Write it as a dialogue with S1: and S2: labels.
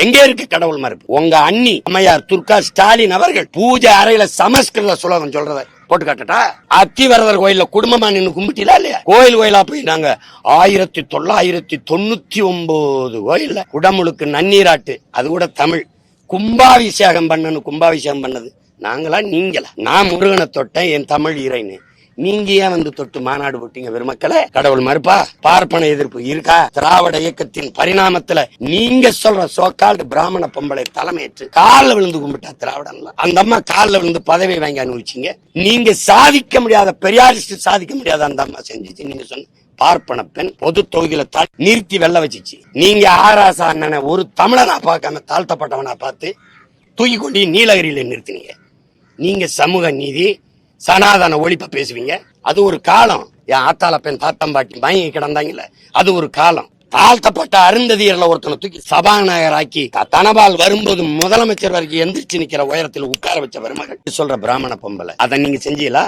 S1: எங்க இருக்கு கடவுள் மறுப்பு? உங்க அண்ணி அம்மையார் துர்கா ஸ்டாலின் அவர்கள் பூஜை அறையில சமஸ்கிருத சுலோகம் சொல்றத போட்டு காட்டட்டா? அத்திவரதர் கோயில்ல குடும்பமா நின்று கும்பிட்டீங்களா இல்லையா? கோயிலா போய் நாங்க 1999 கோயில்ல குடமுழுக்கு நன்னீராட்டு, அது கூட தமிழ் கும்பாபிஷேகம் பண்ணது நாங்களா நீங்களா? நான் முருகனை தொட்டேன், என் தமிழ் இறைன்னு. நீங்க ஏன் வந்து தொட்டு மாநாடு போட்டீங்க? பெருமக்களே, கடவுள் மறுப்பா? பார்ப்பன எதிர்ப்பு இருக்கா? திராவிட இயக்கத்தின் பரிணாமத்துல நீங்க சொல்ற சோக்கால்டு பிராமண பொம்பளை தலைமையேற்று காலில் விழுந்து கும்பிட்டா திராவிடன்ல? அந்த அம்மா காலில் விழுந்து பதவி வாங்கி அனுபவிச்சீங்க. நீங்க சாதிக்க முடியாத, பெரியாரிஸ்ட் சாதிக்க முடியாத அந்த அம்மா செஞ்சுச்சு. நீங்க சொன்ன பார்ப்பன பெண் பொது தொகுதியில நிறுத்தி வெள்ள வச்சிச்சு. நீங்க ஆராசா அண்ணனை ஒரு தமிழனா பார்க்காம தாழ்த்தப்பட்டவனா பார்த்து தூக்கி கொண்டு நீலகிரியில நிறுத்தினீங்க. நீங்க சமூக நீதி, சனாதன ஒழிப்ப பேசுவீங்க. அது ஒரு காலம். என் ஆத்தால பெண் தாத்தம்பாட்டி வாங்கி கிடந்தாங்கல்ல, அது ஒரு காலம். தாழ்த்தப்பட்ட அருந்ததியர்ல ஒருத்தனை தூக்கி சபாநாயகர் ஆக்கி தனபால் வரும்போது முதலமைச்சர் வரைக்கும் எந்திரிச்சு நிக்கிற உயரத்தில் உட்கார வச்ச பெருமகள் சொல்ற பிராமண பொம்பளை, அதை நீங்க செஞ்சீங்களா?